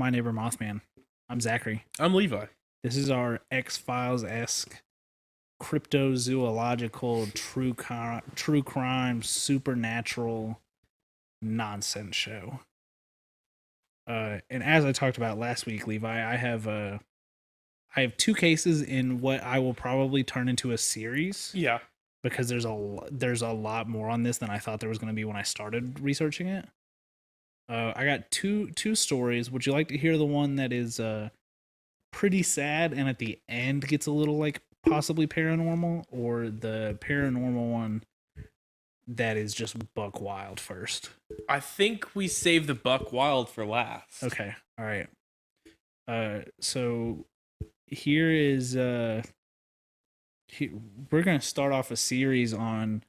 My Neighbor Mothman. I'm Zachary. I'm Levi. This is our X-Files-esque cryptozoological true crime supernatural nonsense show. And as I talked about last week, Levi, I have two cases in what I will probably turn into a series Yeah. because there's a lot more on this than I thought there was going to be when I started researching it. I got two stories. Would you like to hear the one that is pretty sad and at the end gets a little like possibly paranormal, or the paranormal one that is just buck wild first? I think we saved the Buck Wild for last. Okay. All right. So here is we're going to start off a series on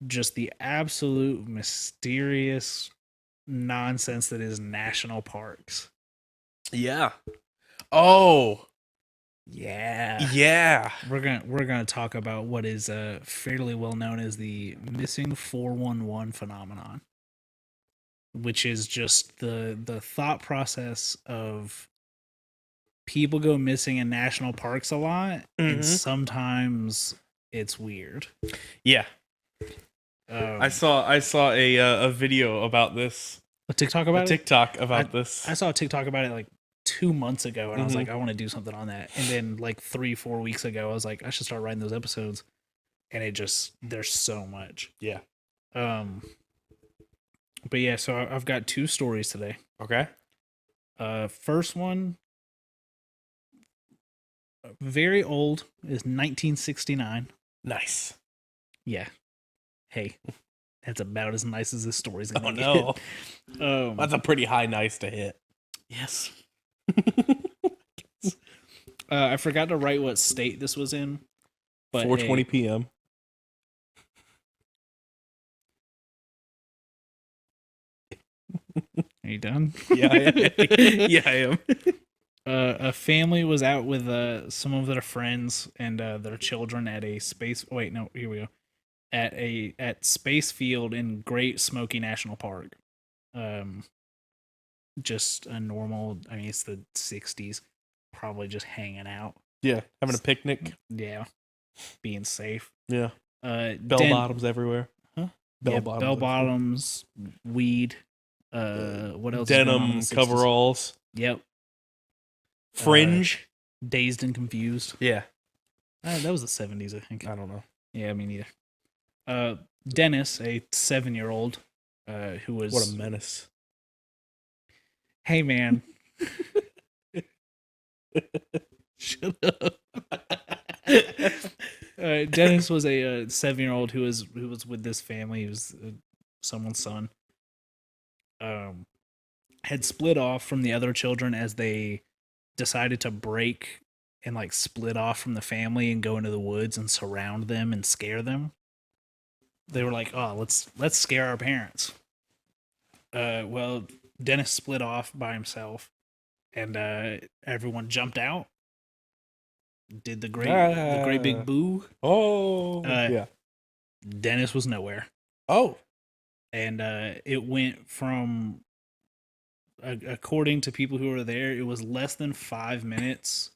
just the absolute mysterious nonsense that is national parks. Yeah. Oh. Yeah. Yeah. We're gonna talk about what is fairly well known as the missing 411 phenomenon, which is just the thought process of people go missing in national parks a lot, and sometimes it's weird. Yeah. I saw a video about this. A TikTok about a TikTok about this. I saw a TikTok about it like 2 months ago, and I was like, I want to do something on that. And then like 3-4 weeks ago, I was like, I should start writing those episodes. And it just, there's so much. Yeah. But yeah, so I've got two stories today. Okay. First one, very old, is 1969. Nice. Yeah. Hey, that's about as nice as this story's gonna get. No. That's a pretty high nice to hit. Yes. I forgot to write what state this was in. But 4:20 p.m. Are you done? Yeah, I am. A family was out with some of their friends and their children at a space. Wait, no, here we go. At Space Field in Great Smoky National Park. Just a normal. I mean, it's the '60s. Probably just hanging out. Yeah, having a picnic. Yeah, being safe. Yeah. Bell bottoms everywhere. Huh? Bell bottoms, weed. What else? Denim coveralls. Yep. Fringe. Dazed and Confused. Yeah. That was the '70s, I think. I don't know. Yeah, me neither. Dennis, a 7-year-old, who was... What a menace. Hey, man. Shut up. Dennis was a 7-year-old who was with this family. He was someone's son. Had split off from the other children as they decided to break and like split off from the family and go into the woods and surround them and scare them. They were like, "Oh, let's scare our parents." Well, Dennis split off by himself, and everyone jumped out. Did the great big boo. Oh, yeah. Dennis was nowhere. Oh, and it went from, according to people who were there, it was less than 5 minutes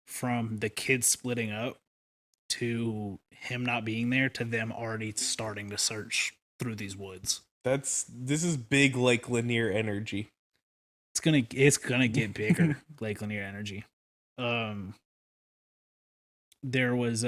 from the kids splitting up to him not being there to them already starting to search through these woods. This is big Lake Lanier energy. It's gonna get bigger. Lake Lanier energy. There was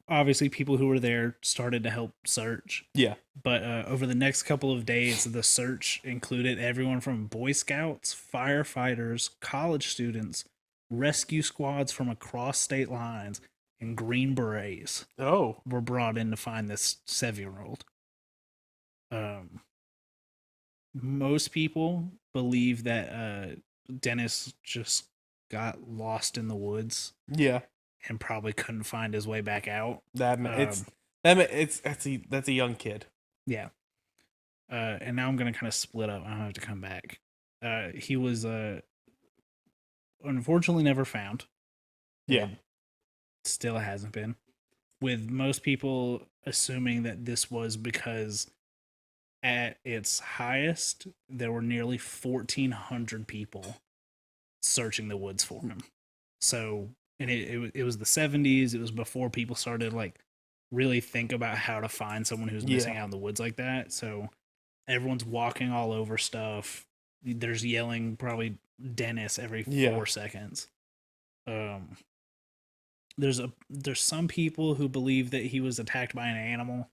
obviously people who were there started to help search. Yeah. But over the next couple of days, the search included everyone from Boy Scouts, firefighters, college students, rescue squads from across state lines, and Green Berets. Oh. Were brought in to find this 7-year-old. Most people believe that Dennis just got lost in the woods. Yeah. And probably couldn't find his way back out. That's a young kid. Yeah. And now I'm gonna kind of split up. I don't have to come back. He was unfortunately never found. Yeah. Still hasn't been. With most people assuming that this was because at its highest, there were nearly 1,400 people searching the woods for him. So, and it was the 70s. It was before people started like really think about how to find someone who's missing out in the woods like that. So everyone's walking all over stuff. There's yelling probably Dennis every 4 seconds. There's some people who believe that he was attacked by an animal.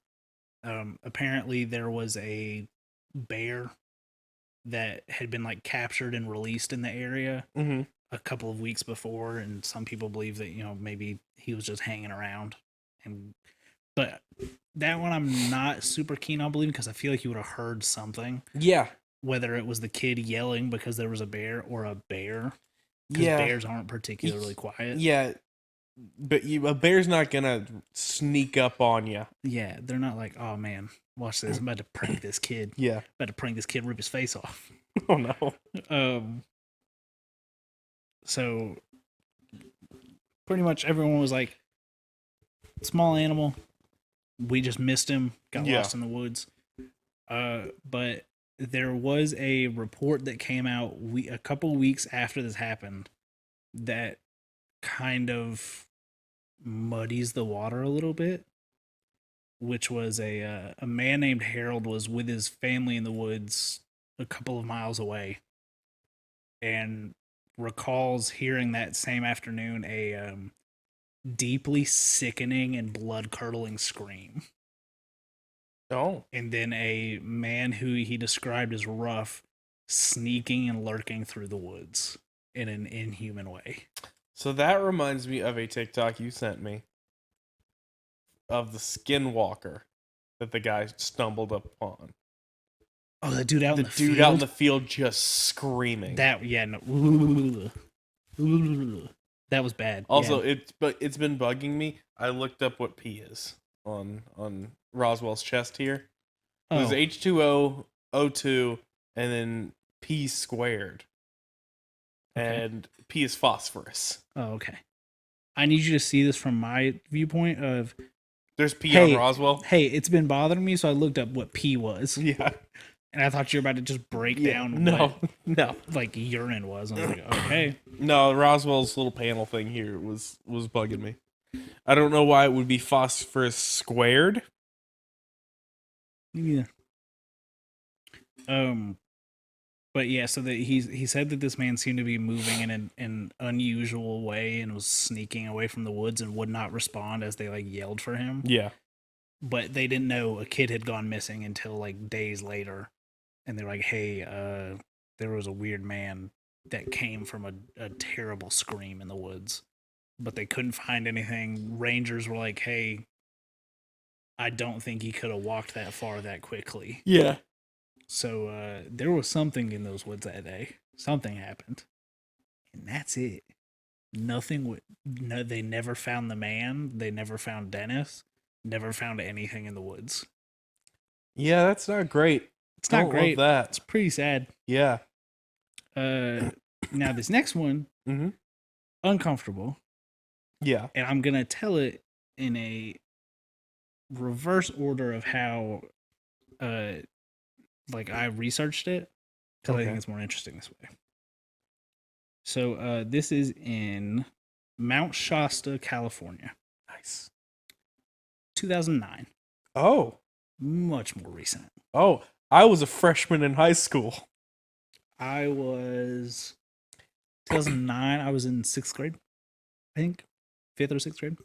Apparently there was a bear that had been like captured and released in the area a couple of weeks before, and some people believe that, you know, maybe he was just hanging around. But that one I'm not super keen on believing, because I feel like you would have heard something. Yeah. Whether it was the kid yelling because there was a bear, or a bear. Because bears aren't particularly quiet. Yeah. But a bear's not gonna sneak up on you. Yeah, they're not like, oh man, watch this, I'm about to prank this kid. Yeah. About to prank this kid, rip his face off. Oh no. So pretty much everyone was like, small animal, we just missed him, got lost in the woods. But there was a report that came out a couple weeks after this happened that kind of muddies the water a little bit, which was a man named Harold was with his family in the woods a couple of miles away, and recalls hearing that same afternoon a deeply sickening and blood-curdling scream. Oh. And then a man who he described as rough sneaking and lurking through the woods in an inhuman way. So that reminds me of a TikTok you sent me of the skinwalker that the guy stumbled upon. Oh, the dude out in the field? The dude out in the field just screaming. That, yeah, no. That was bad. Also, it's been bugging me. I looked up what P is on Roswell's chest here. It was H2O, O2, and then P squared. Okay. And P is phosphorus. Oh, okay. I need you to see this from my viewpoint of... There's P on Roswell? Hey, it's been bothering me, so I looked up what P was. Yeah. And I thought you were about to just break down no. like urine was. I was like, okay. No, Roswell's little panel thing here was bugging me. I don't know why it would be phosphorus squared. Yeah. But yeah, so that he said that this man seemed to be moving in an unusual way and was sneaking away from the woods and would not respond as they like yelled for him. Yeah. But they didn't know a kid had gone missing until like days later. And they're like, hey, there was a weird man that came from a terrible scream in the woods. But they couldn't find anything. Rangers were like, hey, I don't think he could have walked that far that quickly. Yeah. So there was something in those woods that day. Something happened. And that's it. They never found the man. They never found Dennis. Never found anything in the woods. Yeah, that's not great. It's not great. Love that. It's pretty sad. Yeah. Now this next one, uncomfortable. Yeah. And I'm gonna tell it in a reverse order of how, like I researched it, because I think it's more interesting this way. So this is in Mount Shasta, California. Nice. 2009. Oh. Much more recent. Oh, I was a freshman in high school. I was 2009. I was in 6th grade, I think, 5th or 6th grade.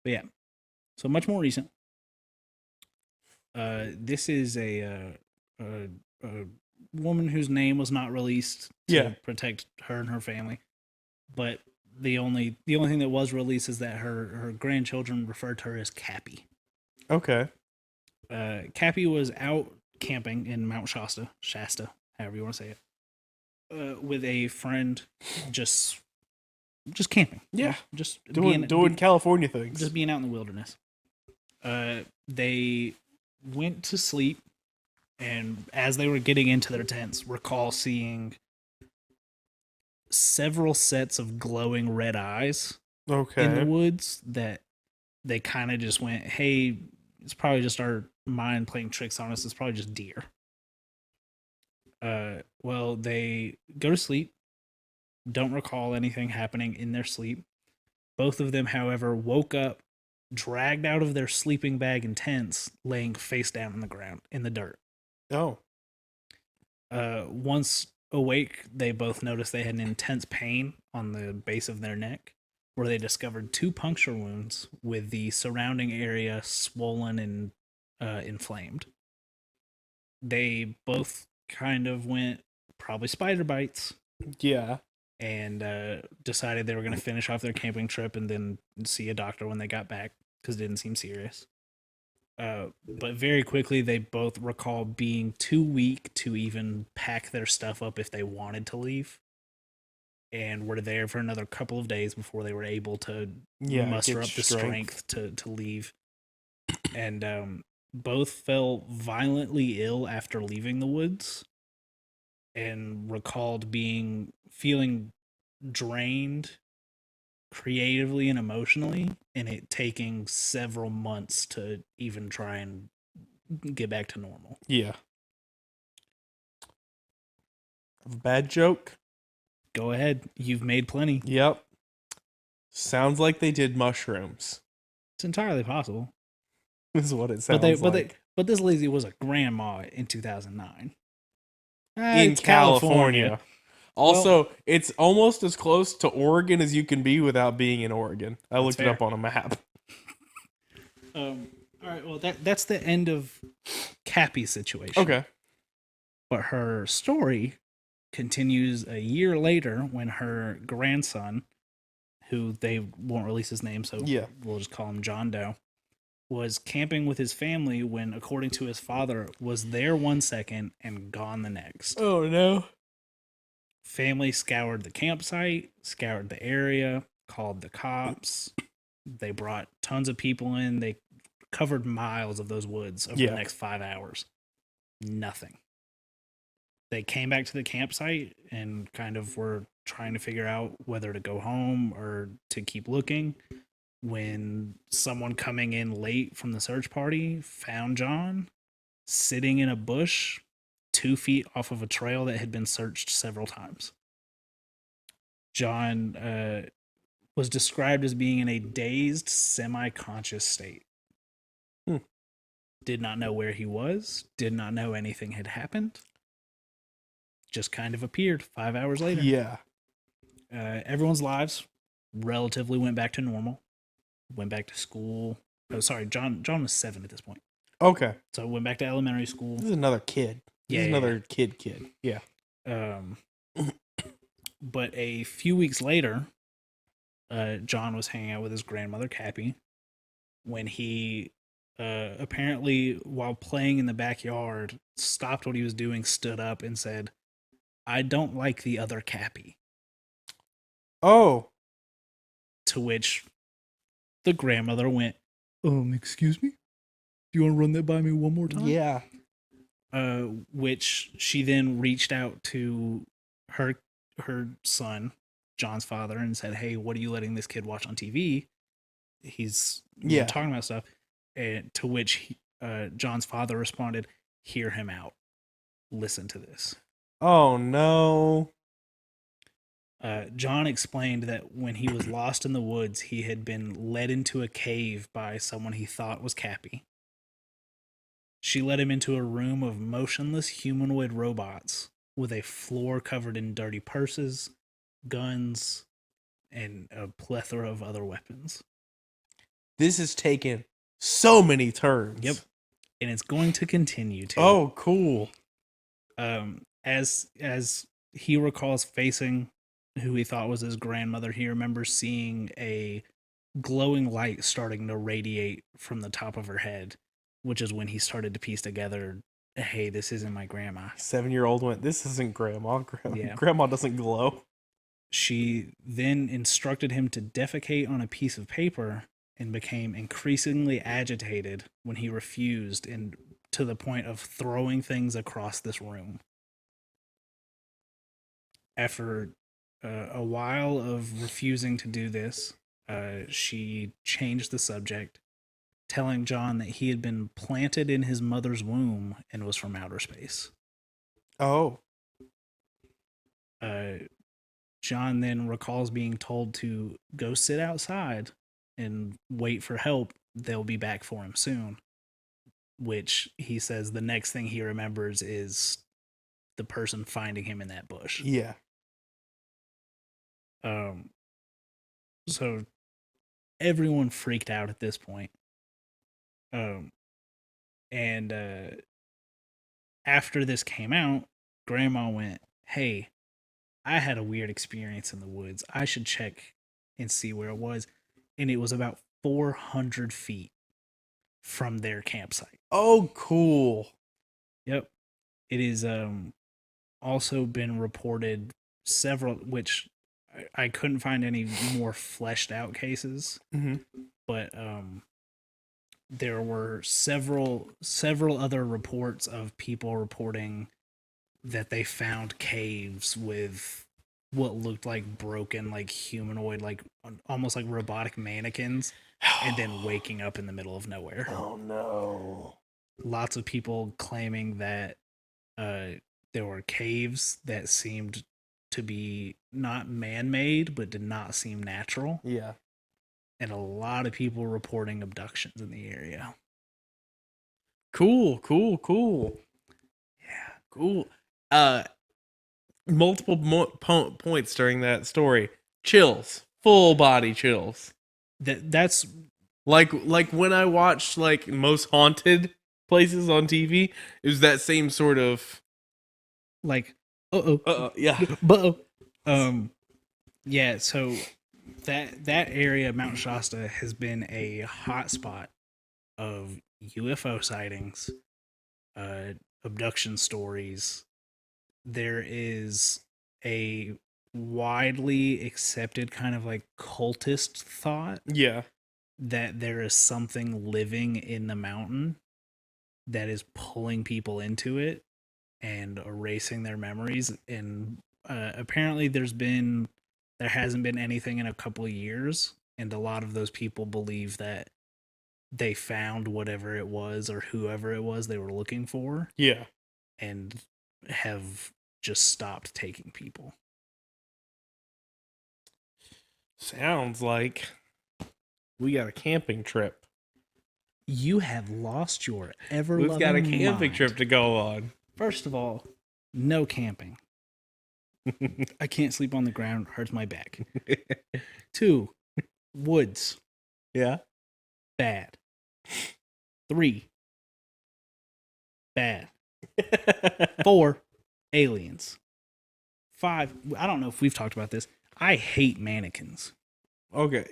But yeah, so much more recent. This is a woman whose name was not released to protect her and her family, but the only thing that was released is that her grandchildren referred to her as Cappy. Okay. Cappy was out camping in Mount Shasta, however you want to say it, with a friend, just camping. Yeah, just doing California things. Just being out in the wilderness. They went to sleep, and as they were getting into their tents, recall seeing several sets of glowing red eyes in the woods that they kind of just went, hey, it's probably just our mind playing tricks on us. It's probably just deer. Well, they go to sleep, don't recall anything happening in their sleep. Both of them, however, woke up, dragged out of their sleeping bag and tents, laying face down on the ground in the dirt. Oh. Once awake, they both noticed they had an intense pain on the base of their neck, where they discovered 2 puncture wounds with the surrounding area swollen and inflamed. They both kind of went, probably spider bites, Yeah. and decided they were going to finish off their camping trip and then see a doctor when they got back because it didn't seem serious. But very quickly, they both recall being too weak to even pack their stuff up if they wanted to leave, and were there for another couple of days before they were able to muster up the strength to leave. And both fell violently ill after leaving the woods, and recalled feeling drained creatively and emotionally, and it taking several months to even try and get back to normal. Yeah. A bad joke? Go ahead. You've made plenty. Yep. Sounds like they did mushrooms. It's entirely possible. This is what it sounds like. But this lady was a grandma in 2009. In California. Also, it's almost as close to Oregon as you can be without being in Oregon. I looked it up on a map. All right, well, that's the end of Cappy's situation. Okay. But her story continues a year later when her grandson, who they won't release his name, so we'll just call him John Doe, was camping with his family when, according to his father, was there 1 second and gone the next. Oh, no. Family scoured the campsite, scoured the area, called the cops. They brought tons of people in. They covered miles of those woods over the next 5 hours. Nothing. They came back to the campsite and kind of were trying to figure out whether to go home or to keep looking, when someone coming in late from the search party found John sitting in a bush 2 feet off of a trail that had been searched several times. John was described as being in a dazed, semi-conscious state. Did not know where he was, did not know anything had happened. Just kind of appeared 5 hours later. Yeah. Everyone's lives relatively went back to normal. Went back to school. Oh, sorry, John was 7 at this point. Okay. So went back to elementary school. This is another kid. Kid. Yeah. But a few weeks later, John was hanging out with his grandmother, Cappy, when he apparently, while playing in the backyard, stopped what he was doing, stood up, and said, "I don't like the other Cappy." Oh. To which the grandmother went, excuse me? Do you want to run that by me one more time? Yeah. Which she then reached out to her son, John's father, and said, "Hey, what are you letting this kid watch on TV? He's talking about stuff." And to which John's father responded, "Hear him out. Listen to this." Oh, no. John explained that when he was lost in the woods, he had been led into a cave by someone he thought was Cappy. She led him into a room of motionless humanoid robots with a floor covered in dirty purses, guns, and a plethora of other weapons. This has taken so many turns. Yep. And it's going to continue to. Oh, cool. As he recalls facing who he thought was his grandmother, he remembers seeing a glowing light starting to radiate from the top of her head, which is when he started to piece together, hey, this isn't my grandma. 7-year-old went, this isn't grandma. Yeah. Grandma doesn't glow. She then instructed him to defecate on a piece of paper and became increasingly agitated when he refused, and to the point of throwing things across this room. After a while of refusing to do this, she changed the subject, telling John that he had been planted in his mother's womb and was from outer space. Oh. John then recalls being told to go sit outside and wait for help. They'll be back for him soon. Which he says the next thing he remembers is the person finding him in that bush. Yeah. So everyone freaked out at this point. And after this came out, Grandma went, "Hey, I had a weird experience in the woods. I should check and see where it was." And it was about 400 feet from their campsite. Oh, cool. Yep. It is also been reported several, which I couldn't find any more fleshed out cases, but there were several other reports of people reporting that they found caves with what looked like broken, like humanoid, like almost like robotic mannequins, and then waking up in the middle of nowhere. Oh no. Lots of people claiming that there were caves that seemed to be not man-made but did not seem natural. Yeah. And a lot of people reporting abductions in the area. Cool. Yeah. Cool. Multiple points during that story. Chills. Full body chills. That's like when I watched like most haunted places on TV, it was that same sort of like yeah. Yeah, so that area, Mount Shasta, has been a hotspot of UFO sightings, abduction stories. There is a widely accepted kind of like cultist thought Yeah. that there is something living in the mountain that is pulling people into it and erasing their memories. And apparently there hasn't been anything in a couple of years, and a lot of those people believe that they found whatever it was or whoever it was they were looking for. Yeah. And have just stopped taking people. Sounds like we got a camping trip. You have lost your ever We've loving got a camping mind. trip to go on. First of all, no camping. I can't sleep on the ground. Hurts my back. 2, woods. Yeah. Bad. 3, bad. 4, aliens. 5, I don't know if we've talked about this. I hate mannequins. Okay.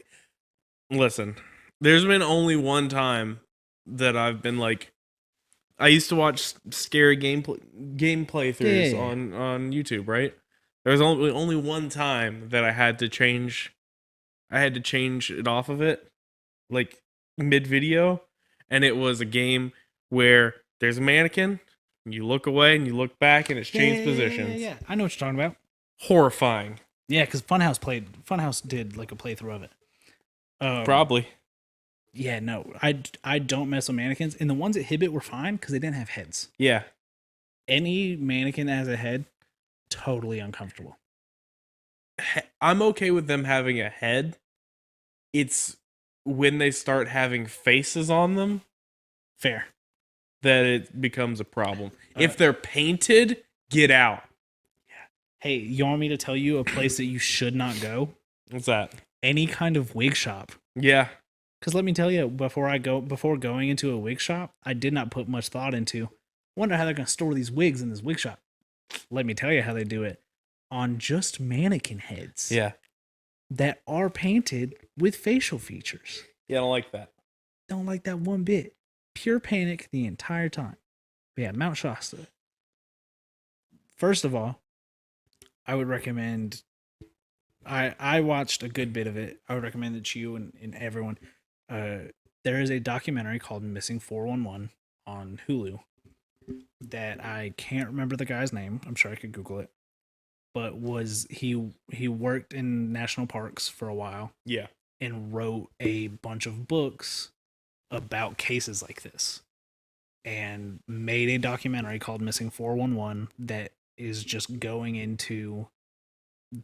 Listen, there's been only one time that I've been like, I used to watch scary game playthroughs on YouTube, right? There was only one time that I had to change it off of it, like mid video, and it was a game where there's a mannequin, you look away and you look back, and it's changed positions. Yeah, I know what you're talking about. Horrifying. Yeah, because Funhouse did like a playthrough of it. Probably. Yeah, no, I don't mess with mannequins, and the ones at Hibbett were fine because they didn't have heads. Yeah. Any mannequin that has a head, totally uncomfortable. I'm okay with them having a head. It's when they start having faces on them, Fair, that it becomes a problem. If they're painted, get out. Yeah. Hey, you want me to tell you a place that you should not go? What's that? Any kind of wig shop. Yeah. Because let me tell you, before going into a wig shop, I did not put much thought into. Wonder how they're going to store these wigs in this wig shop. Let me tell you how they do it. On just mannequin heads. Yeah. That are painted with facial features. Yeah, I don't like that. Don't like that one bit. Pure panic the entire time. But yeah, Mount Shasta. First of all, I would recommend. I watched a good bit of it. I would recommend that you and everyone. There is a documentary called Missing 411 on Hulu that I can't remember the guy's name. I'm sure I could Google it. But he worked in national parks for a while. Yeah. And wrote a bunch of books about cases like this and made a documentary called Missing 411 that is just going into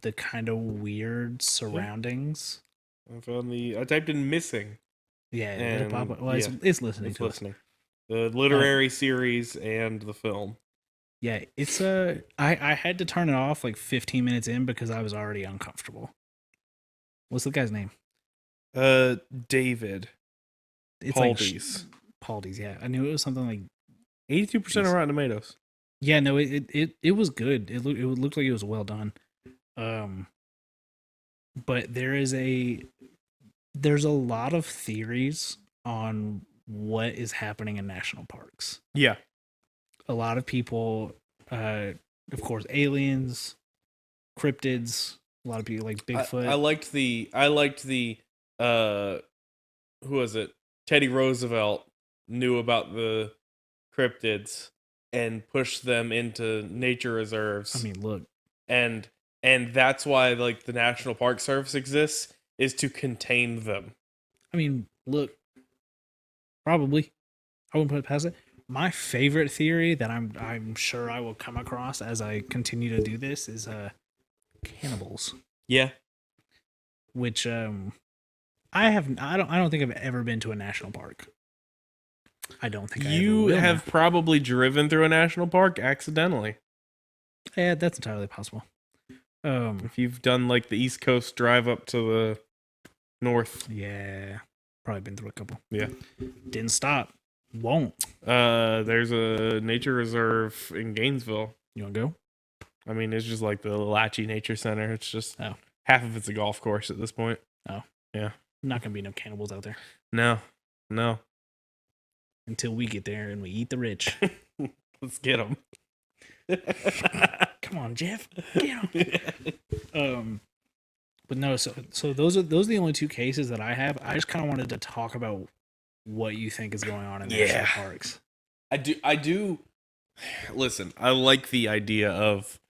the kind of weird surroundings. I typed in missing. Yeah, it'll pop up. Well, yeah, it's listening it's to listening. The literary series and the film. Yeah, it's I had to turn it off like 15 minutes in because I was already uncomfortable. What's the guy's name? David. It's Paldies. like Paldies. Yeah, I knew it was something like 82% of Rotten Tomatoes. Yeah, no, it was good. It looked like it was well done. But there's a lot of theories on what is happening in national parks. Yeah. A lot of people, of course, aliens, cryptids. A lot of people like Bigfoot. I liked the who was it? Teddy Roosevelt knew about the cryptids and pushed them into nature reserves. I mean, look, and that's why like the National Park Service exists, is to contain them. I mean, look, probably I wouldn't put it past it. My favorite theory that I'm sure I will come across as I continue to do this is cannibals. Yeah. Which I don't think I've ever been to a national park. I don't think you have probably driven through a national park accidentally. Yeah, that's entirely possible. If you've done like the East Coast drive up to the north. Yeah. Probably been through a couple. Yeah. Didn't stop. Won't. There's a nature reserve in Gainesville. You want to go? I mean, it's just like the Latchie Nature Center. It's just half of it's a golf course at this point. Oh. Yeah. Not going to be no cannibals out there. No. Until we get there and we eat the rich. Let's get them. Come on, Jeff. Get them. But no, so those are the only two cases that I have. I just kind of wanted to talk about what you think is going on in national parks. I do. Listen, I like the idea of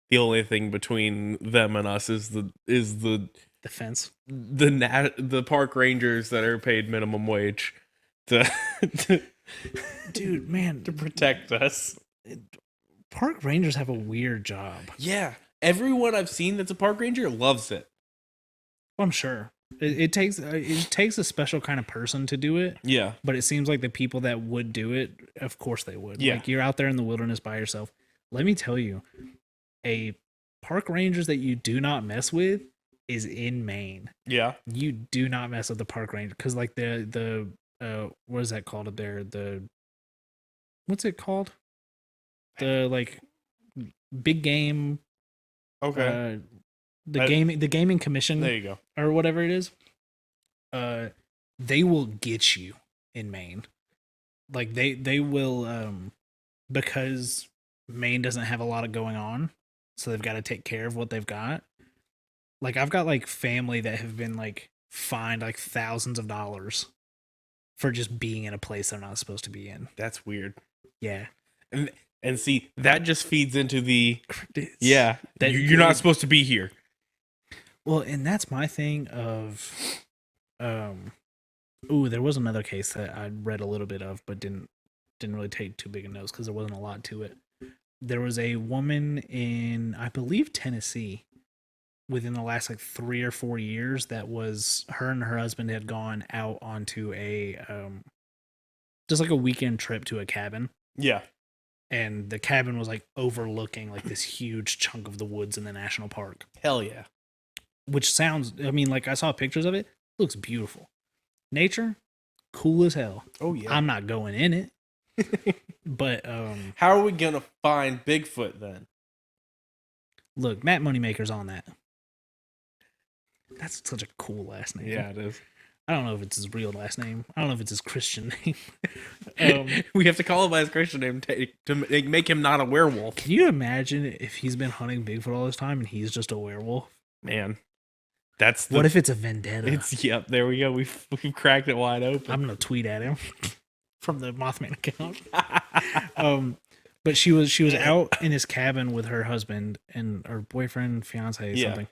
the only thing between them and us is the fence. The park rangers that are paid minimum wage to dude, man, to protect us. Park rangers have a weird job. Yeah, everyone I've seen that's a park ranger loves it. I'm sure it takes a special kind of person to do it. Yeah, but it seems like the people that would do it, of course they would. Yeah, like you're out there in the wilderness by yourself. Let me tell you, a park rangers that you do not mess with is in Maine. Yeah, you do not mess with the park ranger because like the what is that called up there? What's it called? The like big game. Okay. The gaming commission. There you go. Or whatever it is. They will get you in Maine. Like they will because Maine doesn't have a lot of going on, so they've got to take care of what they've got. Like I've got like family that have been like fined like thousands of dollars for just being in a place they're not supposed to be in. That's weird. Yeah. And see, that just feeds into the that you're not supposed to be here. Well, and that's my thing of there was another case that I read a little bit of but didn't really take too big a notice because there wasn't a lot to it. There was a woman in, I believe, Tennessee within the last like 3 or 4 years that was, her and her husband had gone out onto a just like a weekend trip to a cabin. Yeah. And the cabin was like overlooking like this huge chunk of the woods in the national park. Hell yeah. Which sounds, I mean, like I saw pictures of it. It looks beautiful. Nature, cool as hell. Oh yeah. I'm not going in it. But how are we gonna find Bigfoot then? Look, Matt Moneymaker's on that. That's such a cool last name. Yeah, it is. I don't know if it's his real last name. I don't know if it's his Christian name. We have to call him by his Christian name to make him not a werewolf. Can you imagine if he's been hunting Bigfoot all this time and he's just a werewolf? Man, what if it's a vendetta? Yep. There we go. We've cracked it wide open. I'm gonna tweet at him from the Mothman account. But she was out in his cabin with her husband and her boyfriend, fiance, something,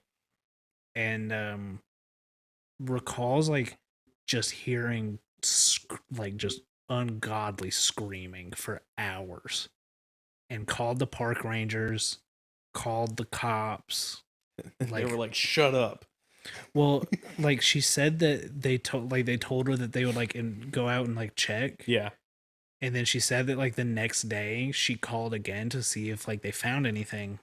and recalls like just hearing like just ungodly screaming for hours and called the park rangers, called the cops. They were like, "Shut up." Well, like she said that they told her that they would like go out and like check. Yeah. And then she said that like the next day she called again to see if like they found anything.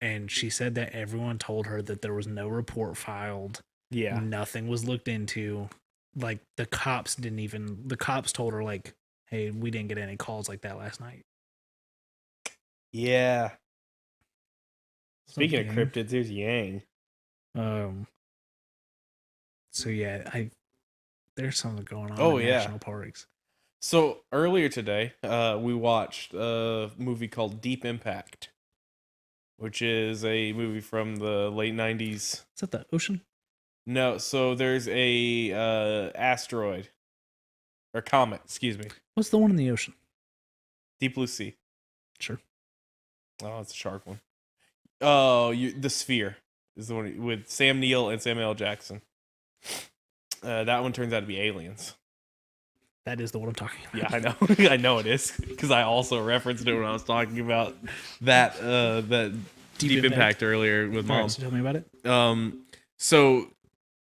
And she said that everyone told her that there was no report filed. Yeah. Nothing was looked into. Like the cops told her like, "Hey, we didn't get any calls like that last night." Yeah. Speaking of Yang? cryptids, here's Yang. So yeah, there's something going on in yeah. national parks. So earlier today, we watched a movie called Deep Impact, which is a movie from the late 90s. Is that the ocean? No, so there's a asteroid or comet, excuse me. What's the one in the ocean? Deep Blue Sea. Sure. Oh, it's a shark one. Oh, the Sphere is the one with Sam Neill and Samuel L. Jackson. That one turns out to be aliens. That is the one I'm talking about. Yeah, I know. I know it is because I also referenced it when I was talking about that Deep Impact earlier with Mom. Right, so tell me about it. So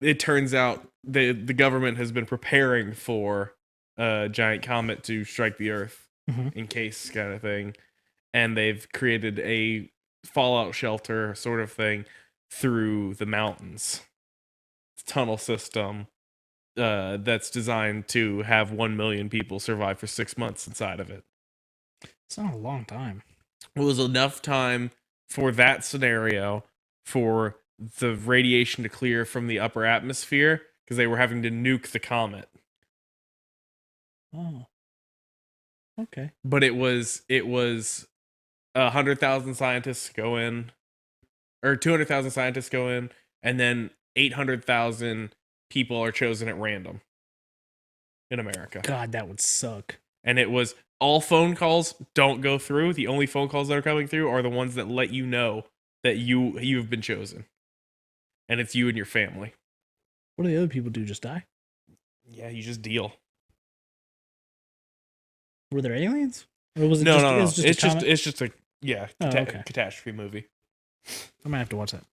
it turns out the government has been preparing for a giant comet to strike the Earth in case kind of thing, and they've created a fallout shelter sort of thing through the mountains, tunnel system that's designed to have 1 million people survive for 6 months inside of it. It's not a long time. It was enough time for that scenario for the radiation to clear from the upper atmosphere because they were having to nuke the comet. Oh. Okay. But it was 100,000 scientists go in, or 200,000 scientists go in, and then 800,000 people are chosen at random in America. God, that would suck. And it was all phone calls don't go through. The only phone calls that are coming through are the ones that let you know that you've been chosen. And it's you and your family. What do the other people do? Just die? Yeah, you just deal. Were there aliens? Or was it no. It's just a catastrophe movie. I might have to watch that.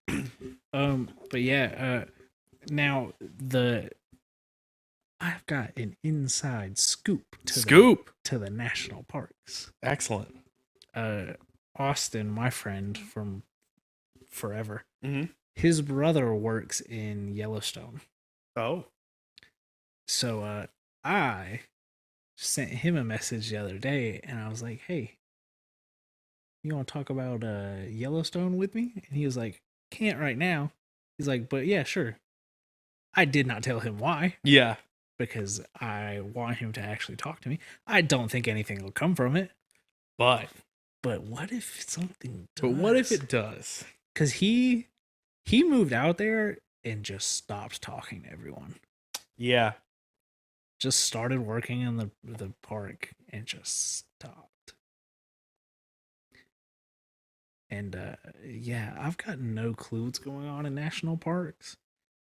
But yeah, now I've got an inside scoop to the national parks. Excellent. Austin, my friend from forever, his brother works in Yellowstone. Oh. So I sent him a message the other day, and I was like, "Hey, you want to talk about Yellowstone with me?" And he was like, "Can't right now." He's like, "But yeah, sure." I did not tell him why. Yeah. Because I want him to actually talk to me. I don't think anything will come from it. But what if something does? But what if it does? Because he moved out there and just stopped talking to everyone. Yeah. Just started working in the park and just stopped. And yeah, I've got no clue what's going on in national parks.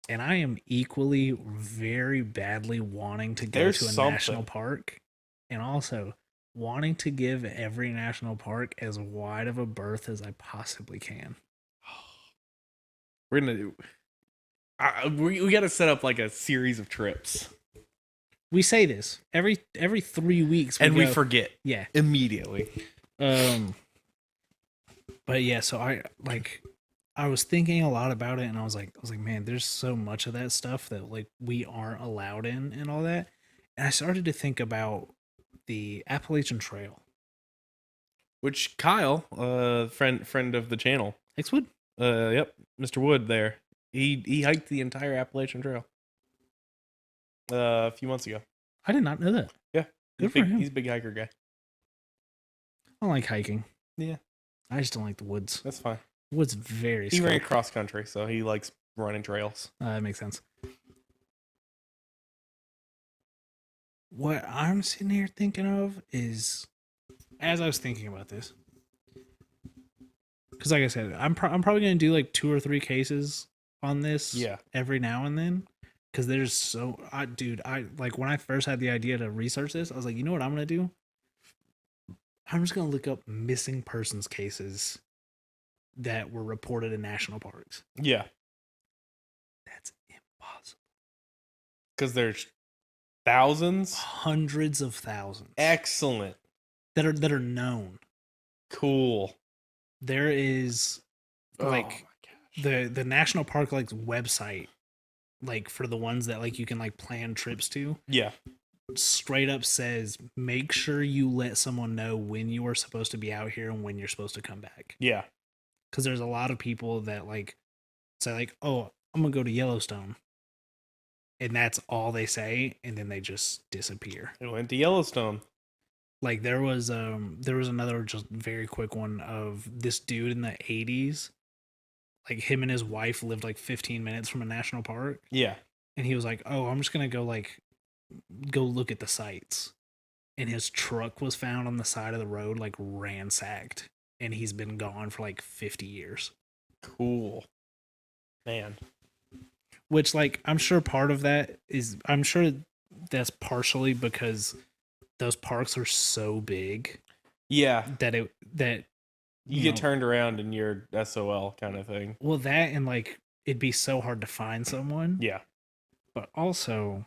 And I am equally very badly wanting to go to a national park, and also wanting to give every national park as wide of a berth as I possibly can. We're gonna do. We got to set up like a series of trips. We say this every 3 weeks, we forget. Yeah, immediately. But yeah, so I was thinking a lot about it, and I was like, man, there's so much of that stuff that like we aren't allowed in and all that. And I started to think about the Appalachian Trail, which Kyle, friend of the channel, X-Wood, yep, Mr. Wood there, he hiked the entire Appalachian Trail a few months ago. I did not know that. Yeah, good for him. He's a big hiker guy. I like hiking. Yeah, I just don't like the woods. That's fine. Woods very. He ran cross country, so he likes running trails. That makes sense. What I'm sitting here thinking of is, as I was thinking about this, because like I said, I'm probably going to do like 2 or 3 cases on this. Yeah. Every now and then, because there's dude, I like when I first had the idea to research this, I was like, you know what I'm gonna do? I'm just gonna look up missing persons cases that were reported in national parks. Yeah, That's impossible. because there's thousands. Hundreds of thousands Excellent. that are known. Cool. There is Oh like my the national park like website, like for the ones that like you can like plan trips to, Yeah. straight up says make sure you let someone know when you are supposed to be out here and when you're supposed to come back. Yeah. Because there's a lot of people that like say like, oh, I'm gonna go to Yellowstone, and that's all they say, and then they just disappear. It went to Yellowstone. Like there was another just very quick one of this dude in the 80s. Like him and his wife lived like 15 minutes from a national park, Yeah. and he was like, oh, I'm just gonna go look at the sites. And his truck was found on the side of the road, like ransacked, and he's been gone for like 50 years. Cool. Man. Which, like, I'm sure part of that is, I'm sure that's partially because those parks are so big Yeah. that You get turned around and you're SOL kind of thing. well, that and like it'd be so hard to find someone. Yeah. But also,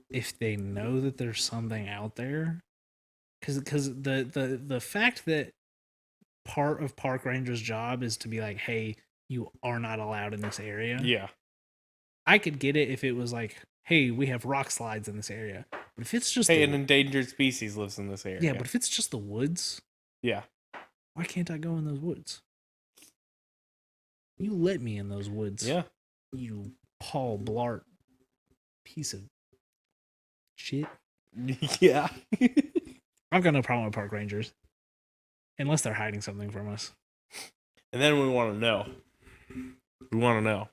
if they know that there's something out there, because the fact that part of park ranger's job is to be like, hey, you are not allowed in this area. Yeah. I could get it if it was like, hey, we have rock slides in this area. But if it's just an endangered species lives in this area. Yeah, but if it's just the woods, yeah, why can't I go in those woods? You let me in those woods. Yeah. You Paul Blart piece of shit. Yeah. I've got no problem with park rangers. Unless they're hiding something from us. And then we want to know. We want to know.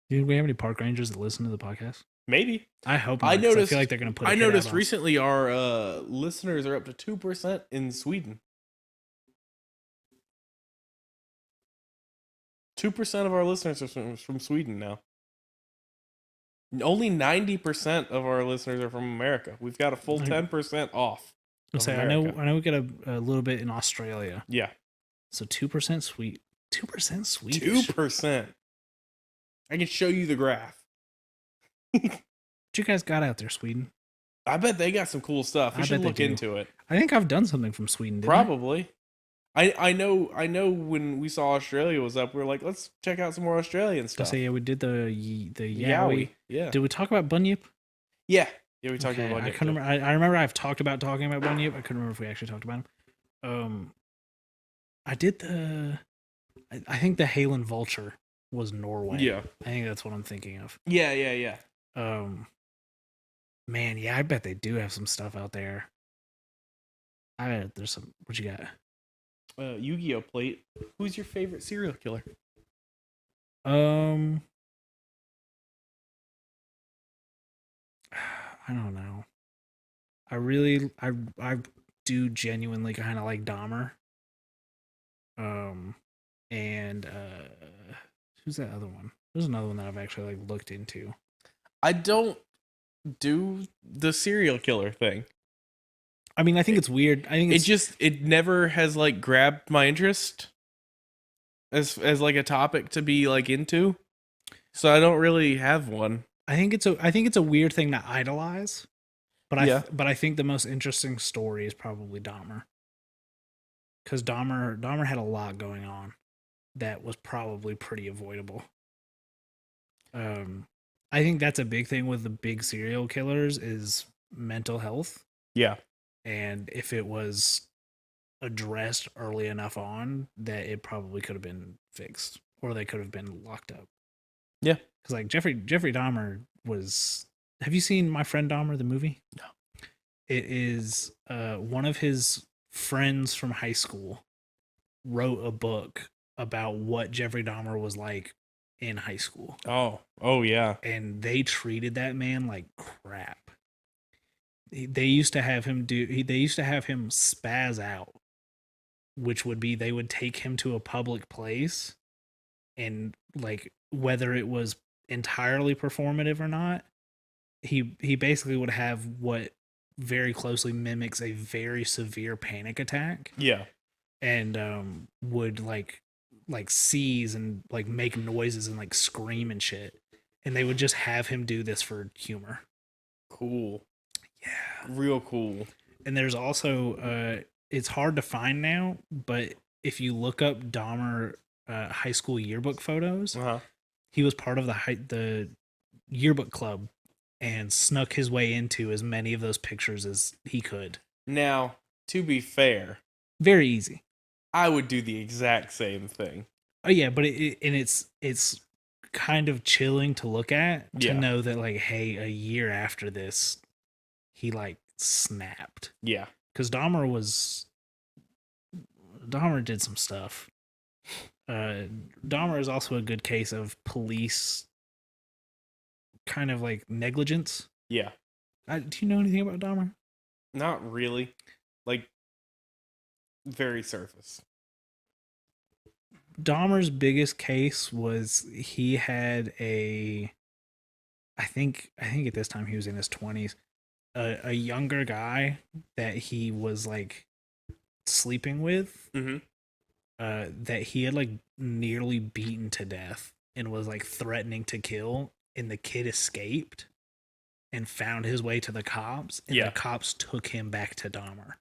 Do we have any park rangers that listen to the podcast? Maybe. I hope not, I noticed. I feel like they're going to put I noticed recently our listeners are up to 2% in Sweden. 2% of our listeners are from Sweden now. Only 90% of our listeners are from America. We've got a full 10% off. I'll say America. I know we got a little bit in Australia. Yeah. So 2% sweet. 2% Swedish. 2%. I can show you the graph. What you guys got out there, Sweden? I bet they got some cool stuff. We should look into it. I think I've done something from Sweden. Probably. I know when we saw Australia was up, we were like, let's check out some more Australian stuff. So yeah, we did the Yowie. Yeah. Did we talk about Bunyip? Yeah. Yeah, we talked about Bunyip. I couldn't remember. I remember I've talked about talking about Bunyip. I couldn't remember if we actually talked about him. I did I think the Halen Vulture was Norway. Yeah. I think that's what I'm thinking of. Yeah. Man, yeah, I bet they do have some stuff out there. I bet there's some. What you got? Yu-Gi-Oh plate. Who's your favorite serial killer? I don't know. I do genuinely kind of like Dahmer. And who's that other one? There's another one that I've actually like looked into. I don't do the serial killer thing. I mean, I think it's weird. I think it never has like grabbed my interest as like a topic to be like into. So I don't really have one. I think it's a weird thing to idolize. But I think the most interesting story is probably Dahmer. Cuz Dahmer had a lot going on that was probably pretty avoidable. I think that's a big thing with the big serial killers is mental health. Yeah. And if it was addressed early enough on, that it probably could have been fixed, or they could have been locked up. Yeah, because like Jeffrey Dahmer was. Have you seen My Friend Dahmer, the movie? No. It is one of his friends from high school wrote a book about what Jeffrey Dahmer was like in high school. Oh yeah. And they treated that man like crap. They used to have him spaz out, which would be they would take him to a public place, and like whether it was entirely performative or not, he basically would have what very closely mimics a very severe panic attack, Yeah. and would like seize and like make noises and like scream and shit, and they would just have him do this for humor. Cool. Yeah. Real cool. And there's also it's hard to find now, but if you look up Dahmer high school yearbook photos, Uh-huh. he was part of the yearbook club and snuck his way into as many of those pictures as he could. Now, to be fair, Very easy. I would do the exact same thing. Oh yeah, but it's kind of chilling to look at, to Yeah. know that like, hey, a year after this, he like snapped. Yeah. Because Dahmer did some stuff. Dahmer is also a good case of police kind of like negligence. Yeah. Do you know anything about Dahmer? Not really. Like, very surface. Dahmer's biggest case was he had I think at this time he was in his 20s, a younger guy that he was like sleeping with, Mm-hmm. that he had like nearly beaten to death and was like threatening to kill, and the kid escaped and found his way to the cops, and the cops took him back to Dahmer.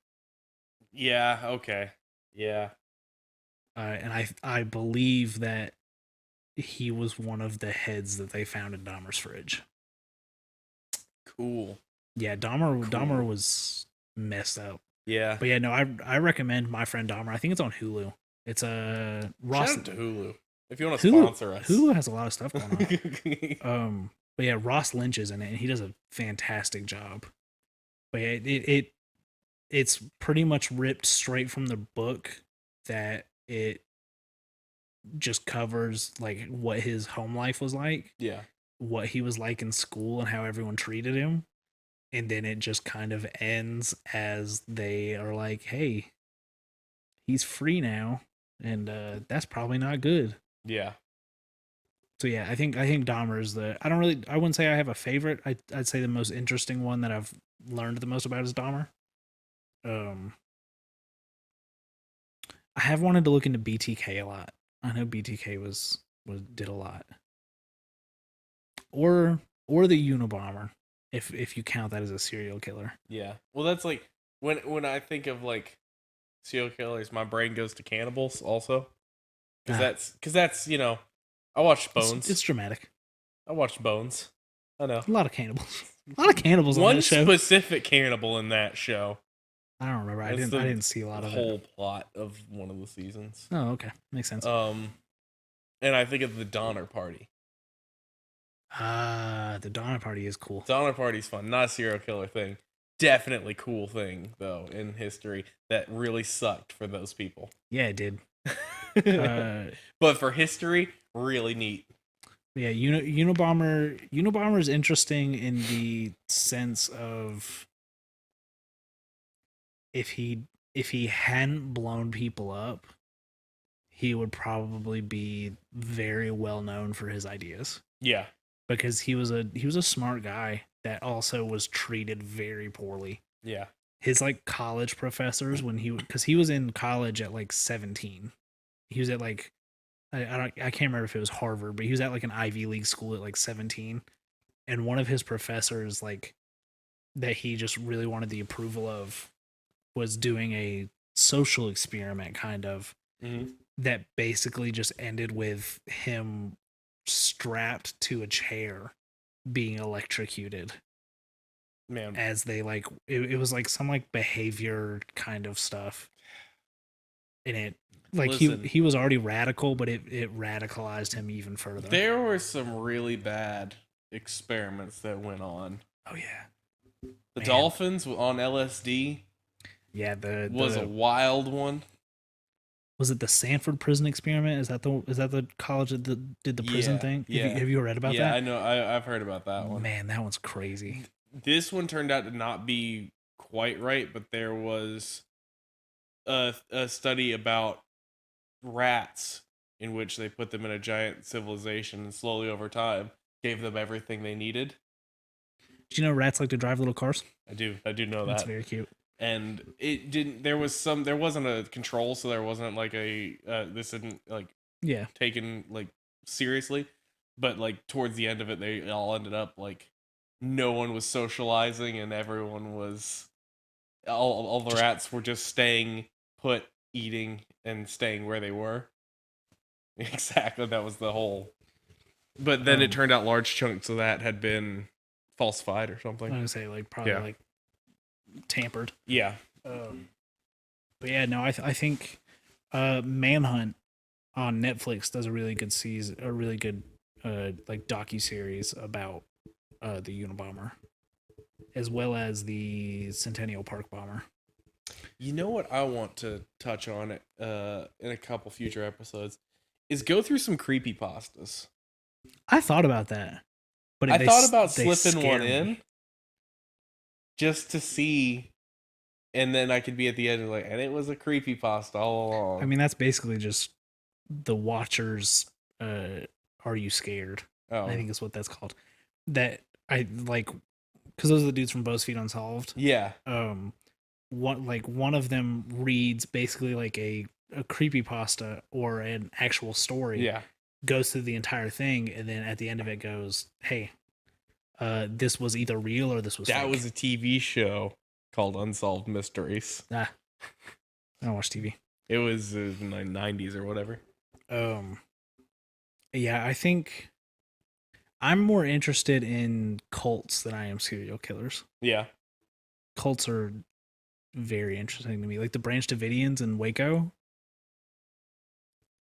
Yeah, okay. Yeah. And I believe that he was one of the heads that they found in Dahmer's fridge. Cool. Yeah, Dahmer was messed up. Yeah. But yeah, no, I recommend My Friend Dahmer. I think it's on Hulu. It's a Ross. Shout out to Hulu. If you want to sponsor us. Hulu has a lot of stuff going on. But yeah, Ross Lynch is in it, and he does a fantastic job. But yeah, it's pretty much ripped straight from the book, that it just covers like what his home life was like, Yeah. what he was like in school, and how everyone treated him. And then it just kind of ends as they are like, hey, he's free now, and that's probably not good. Yeah. So yeah, I think Dahmer is I wouldn't say I have a favorite. I'd say the most interesting one that I've learned the most about is Dahmer. I have wanted to look into BTK a lot. I know BTK was did a lot. Or the Unabomber, if you count that as a serial killer. Yeah. Well, that's like when I think of like serial killers, my brain goes to cannibals also. Because that's I watched Bones. It's dramatic. I watched Bones. I know. A lot of cannibals. A lot of cannibals on that show. One specific cannibal in that show. I don't remember. I didn't see a lot of whole plot of one of the seasons. Oh, okay. Makes sense. And I think of the Donner Party. The Donner Party is cool. Donner Party's fun. Not a serial killer thing. Definitely cool thing, though, in history that really sucked for those people. Yeah, it did. But for history, really neat. Yeah, Unabomber is interesting in the sense of if he hadn't blown people up, he would probably be very well known for his ideas. Yeah. Because he was a smart guy that also was treated very poorly. Yeah. His like college professors, because he was in college at like 17. He was at like I can't remember if it was Harvard, but he was at like an Ivy League school at like 17. And one of his professors, like, that he just really wanted the approval of, was doing a social experiment kind of, that basically just ended with him strapped to a chair being electrocuted. Man, as they like it was like some like behavior kind of stuff, and it like he was already radical, but it radicalized him even further. There were some really bad experiments that went on. Oh yeah, the dolphins on LSD. Yeah, was a wild one. Was it the Sanford prison experiment? Is that the college that did the prison thing? Yeah. Have you read about that? Yeah, I know. I've heard about that one. Man, that one's crazy. This one turned out to not be quite right, but there was a study about rats in which they put them in a giant civilization, and slowly over time gave them everything they needed. Do you know rats like to drive little cars? I do know That's that. very cute. And it didn't. There wasn't a control, so there wasn't like a this didn't like Yeah. taken like seriously. But like towards the end of it, they all ended up like no one was socializing, and everyone was all the rats were just staying put, eating, and staying where they were. Exactly, that was the whole. But then it turned out large chunks of that had been falsified or something. I was gonna say like probably like tampered. Yeah. But yeah, no, I think Manhunt on Netflix does a really good like docu-series about the Unabomber, as well as the Centennial Park bomber. You know what I want to touch on in a couple future episodes is go through some creepypastas. I thought about that, but I thought about slipping one in just to see, and then I could be at the end of like, and it was a creepypasta all along. I mean, that's basically just the Watchers. Are you scared? Oh. I think is what that's called. That I like because those are the dudes from BuzzFeed Unsolved. Yeah. One of them reads basically like a creepypasta or an actual story. Yeah. Goes through the entire thing, and then at the end of it goes, "Hey, this was either real or this was that fake." was a TV show called Unsolved Mysteries. I don't watch TV. It was in the 90s or whatever. Yeah, I think I'm more interested in cults than I am serial killers. Yeah. Cults are very interesting to me. Like the Branch Davidians in Waco.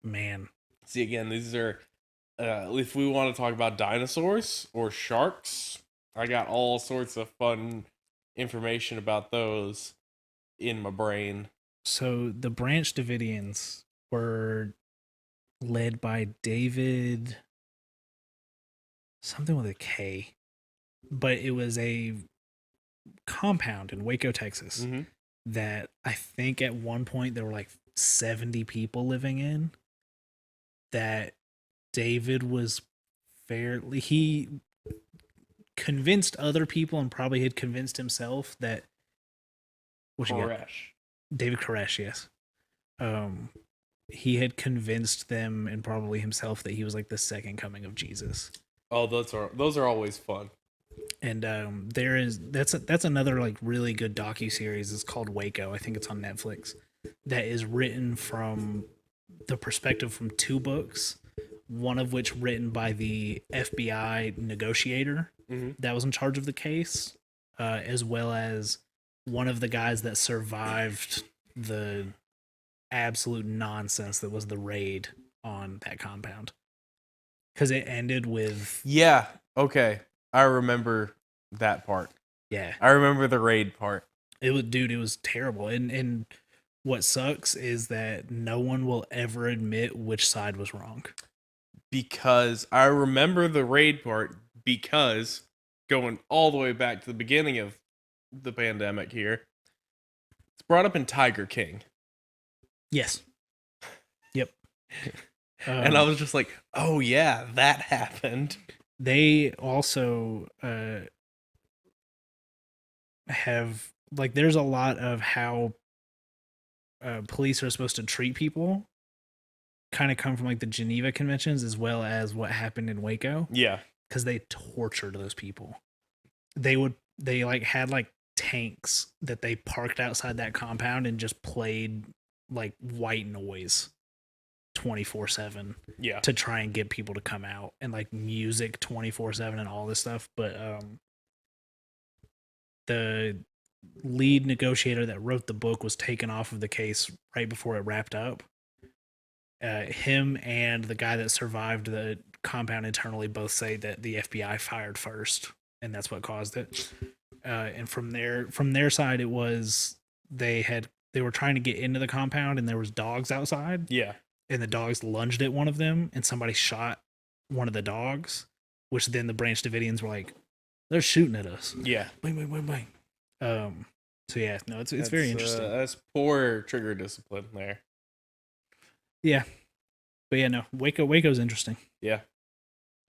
Man. See, again, these are, if we want to talk about dinosaurs or sharks, I got all sorts of fun information about those in my brain. So the Branch Davidians were led by David something with a K, but it was a compound in Waco, Texas, that I think at one point there were like 70 people living in. That David was he convinced other people and probably had convinced himself that David Koresh, yes. He had convinced them and probably himself that he was like the second coming of Jesus. Oh, those are always fun. And that's another like really good docu-series. It's called Waco. I think it's on Netflix. That is written from the perspective from two books, one of which written by the FBI negotiator that was in charge of the case, as well as one of the guys that survived the absolute nonsense that was the raid on that compound. Because it ended with... Yeah, okay. I remember that part. Yeah. I remember the raid part. It was terrible. And what sucks is that no one will ever admit which side was wrong. Because I remember the raid part, because going all the way back to the beginning of the pandemic here, it's brought up in Tiger King. Yes. Yep. And I was just like, oh yeah, that happened. They also have, like, there's a lot of how police are supposed to treat people kind of come from like the Geneva Conventions as well as what happened in Waco. Yeah. Because they tortured those people. They like had like tanks that they parked outside that compound and just played like white noise 24/7 to try and get people to come out, and like music 24/7 and all this stuff. But the lead negotiator that wrote the book was taken off of the case right before it wrapped up. Him and the guy that survived the compound internally both say that the FBI fired first, and that's what caused it. And from their side, it was they were trying to get into the compound, and there was dogs outside. Yeah. And the dogs lunged at one of them, and somebody shot one of the dogs, which then the Branch Davidians were like, they're shooting at us. Yeah. Bang, bang, bang, bang. So yeah, no, it's very interesting. That's poor trigger discipline there. Yeah. But yeah, no, Waco's interesting. Yeah.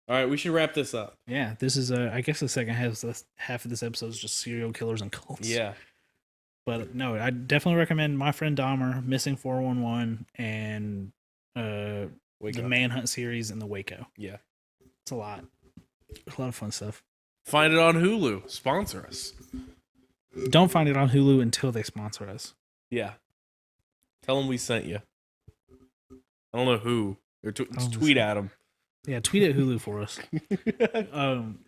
All right, we should wrap this up. Yeah, this is I guess the second half of this episode is just serial killers and cults. Yeah. But no, I definitely recommend My Friend Dahmer, Missing 411, and the Manhunt series and the Waco. Yeah. It's a lot. A lot of fun stuff. Find it on Hulu. Sponsor us. Don't find it on Hulu until they sponsor us. Yeah. Tell them we sent you. I don't know who. Or tweet at them. Yeah, tweet at Hulu for us.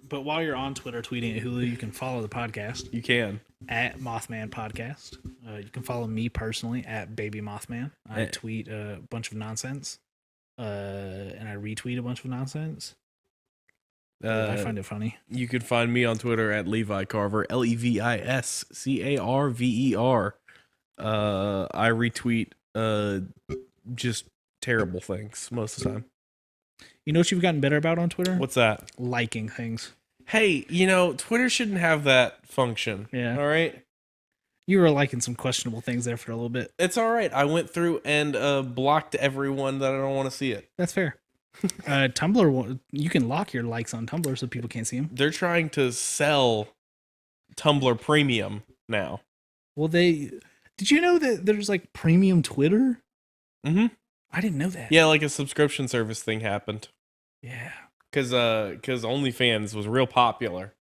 But while you're on Twitter tweeting at Hulu, you can follow the podcast. You can. At Mothman Podcast. You can follow me personally at Baby Mothman. I tweet a bunch of nonsense. And I retweet a bunch of nonsense. I find it funny. You can find me on Twitter at Levi Carver, LevisCarver. I retweet just terrible things most of the time. You know what you've gotten better about on Twitter? What's that? Liking things. Hey, Twitter shouldn't have that function. Yeah. All right? You were liking some questionable things there for a little bit. It's all right. I went through and blocked everyone that I don't want to see it. That's fair. Tumblr, you can lock your likes on Tumblr so people can't see them. They're trying to sell Tumblr Premium now. Well, did you know that there's like premium Twitter? Mm-hmm. I didn't know that. Yeah, like a subscription service thing happened. Yeah. Because OnlyFans was real popular.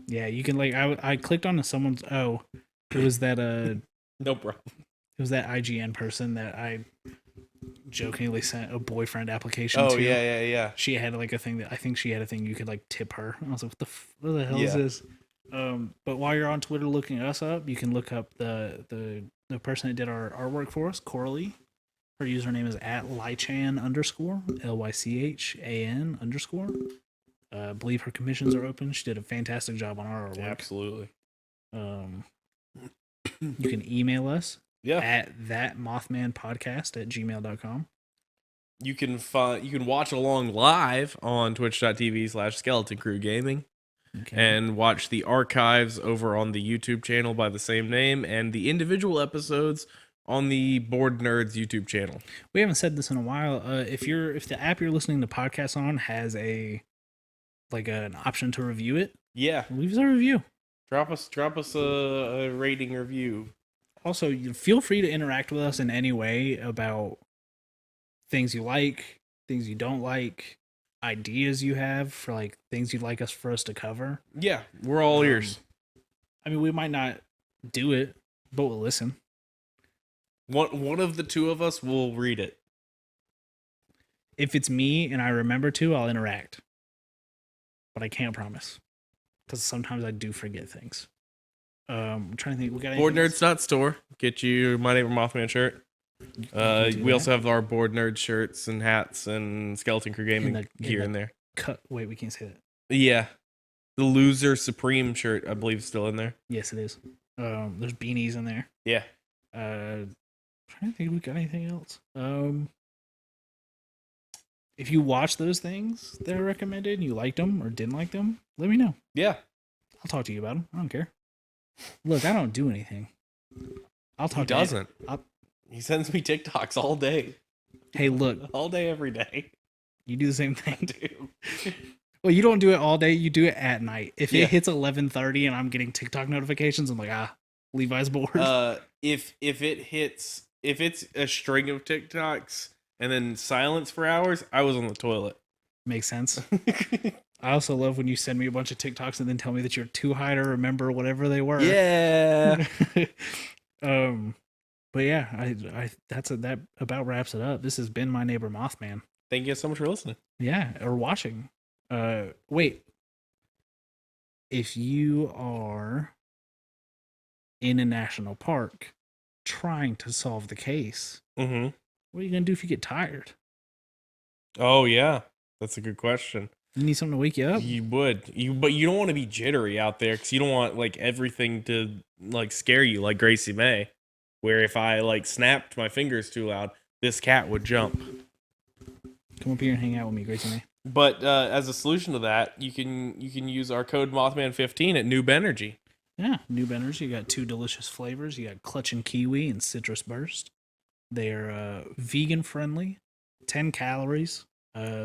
Yeah, you can I clicked on someone's it was that no problem. It was that IGN person that I jokingly sent a boyfriend application to. Oh, yeah. She had like a thing you could like tip her. I was like, what the hell is this? But while you're on Twitter looking us up, you can look up the person that did our artwork for us, Coralie. Her username is at Lychan _, LYCHAN _. I believe her commissions are open. She did a fantastic job on our artwork. Absolutely. You can email us at thatmothmanpodcast@gmail.com. You can watch along live on twitch.tv/Skeleton Crew Gaming. Okay. And watch the archives over on the YouTube channel by the same name and the individual episodes on the Board Nerds YouTube channel. We haven't said this in a while. If the app you're listening to podcasts on has an option to review it, leave us a review. Drop us a rating review. Also, feel free to interact with us in any way about things you like, things you don't like, ideas you have for like things you'd like for us to cover. Yeah, we're all ears. I mean, we might not do it, but we'll listen. One of the two of us will read it. If it's me and I remember to, I'll interact. But I can't promise. Because sometimes I do forget things. I'm trying to think. We got Board Nerds Store. Get you My Neighbor Mothman shirt. We also have our Board Nerd shirts and hats and Skeleton Crew Gaming gear in there. Wait, we can't say that. Yeah. The Loser Supreme shirt, I believe, is still in there. Yes, it is. There's beanies in there. Yeah. Trying to think if we got anything else. If you watch those things that I recommended and you liked them or didn't like them, let me know. Yeah. I'll talk to you about them. I don't care. Look, I don't do anything. I'll talk. He doesn't. He sends me TikToks all day. Hey, look. All day, every day. You do the same thing. I do. Well, you don't do it all day. You do it at night. If it hits 11:30 and I'm getting TikTok notifications, I'm like, Levi's bored. If it's a string of TikToks and then silence for hours, I was on the toilet. Makes sense. I also love when you send me a bunch of TikToks and then tell me that you're too high to remember whatever they were. Yeah. But yeah, that about wraps it up. This has been My Neighbor Mothman. Thank you so much for listening. Yeah, or watching. Wait. If you are in a national park trying to solve the case, what are you gonna do if you get tired? Oh yeah, that's a good question. You need something to wake you up. You would, but you don't want to be jittery out there because you don't want like everything to like scare you, like Gracie May, where if I like snapped my fingers too loud, this cat would jump. Come up here and hang out with me, Gracie May. But as a solution to that, you can use our code Mothman15 at Noob Energy. Yeah, Noob Energy. You got 2 delicious flavors. You got Clutch and Kiwi and Citrus Burst. They're vegan friendly, 10 calories.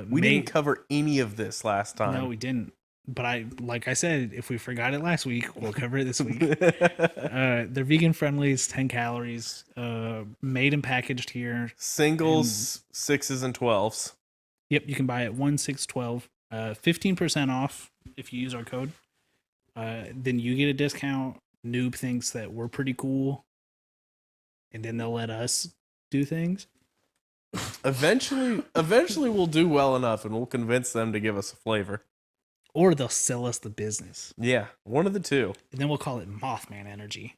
We didn't cover any of this last time. No, we didn't. But like I said, if we forgot it last week, we'll cover it this week. They're vegan friendly. It's 10 calories. Made and packaged here. Singles, 6s, and 12s. Yep, you can buy it 1, 6, 12. 15% off if you use our code. Then you get a discount. Noob thinks that we're pretty cool, and then they'll let us do things. Eventually we'll do well enough, and we'll convince them to give us a flavor. Or they'll sell us the business. Yeah, one of the two. And then we'll call it Mothman Energy.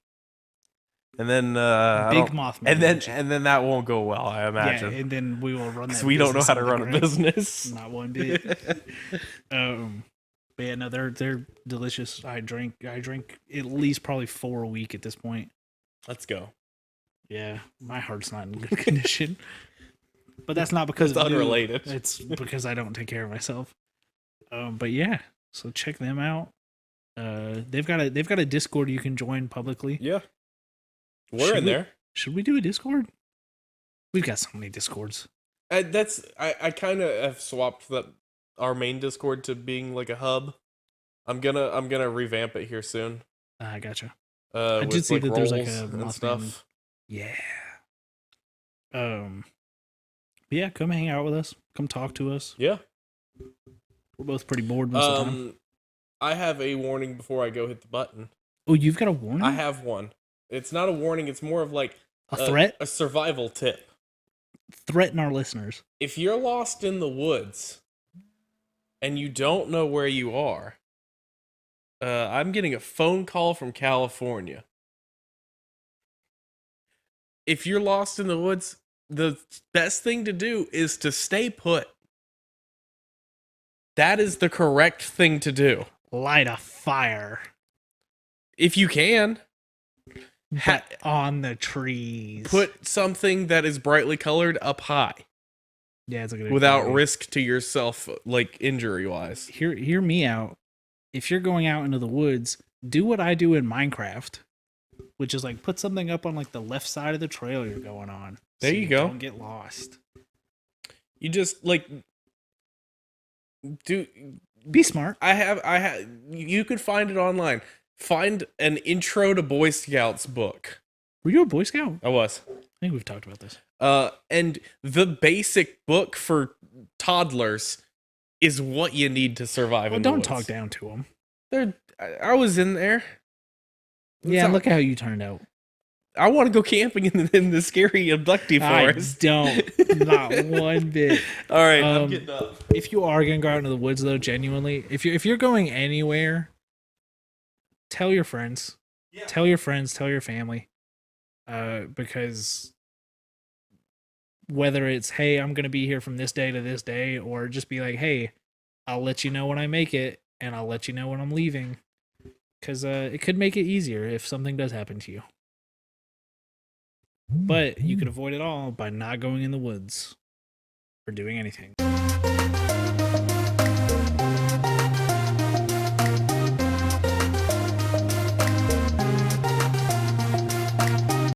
And then Mothman energy. And then that won't go well, I imagine. Yeah, and then we will run that. Because we don't know how to run a business. Not one bit. But yeah, no, they're delicious. I drink at least probably 4 a week at this point. Let's go. Yeah, my heart's not in good condition. But that's not because it's unrelated. It's because I don't take care of myself. But yeah, so check them out. They've got a Discord you can join publicly. Yeah, we're in there. Should we do a Discord? We've got so many Discords. I kind of have swapped our main Discord to being like a hub. I'm gonna revamp it here soon. I gotcha. I did see that there's like a and stuff. Yeah. Yeah, come hang out with us. Come talk to us. Yeah. We're both pretty bored most of the time. I have a warning before I go hit the button. Oh, you've got a warning? I have one. It's not a warning. It's more of like a threat? A survival tip. Threaten our listeners. If you're lost in the woods and you don't know where you are, I'm getting a phone call from California. If you're lost in the woods, the best thing to do is to stay put. That is the correct thing to do. Light a fire. If you can. On the trees. Put something that is brightly colored up high. Yeah, it's a good without risk to yourself, like injury-wise. Hear me out. If you're going out into the woods, do what I do in Minecraft, which is like put something up on like the left side of the trail you're going on. There you go. Don't get lost. You just like be smart. I have you could find it online. Find an Intro to Boy Scouts book. Were you a Boy Scout? I was. I think we've talked about this. And the basic book for toddlers is what you need to survive in the woods. Don't talk down to them. I was in there. Look how you turned out. I want to go camping in the scary abductee forest. I don't. Not one bit. All right, I'm getting up. If you are going to go out into the woods, though, genuinely, if you're going anywhere, tell your friends. Yeah. Tell your friends. Tell your family. Because whether it's, hey, I'm going to be here from this day to this day, or just be like, hey, I'll let you know when I make it, and I'll let you know when I'm leaving. Because it could make it easier if something does happen to you. But you could avoid it all by not going in the woods or doing anything.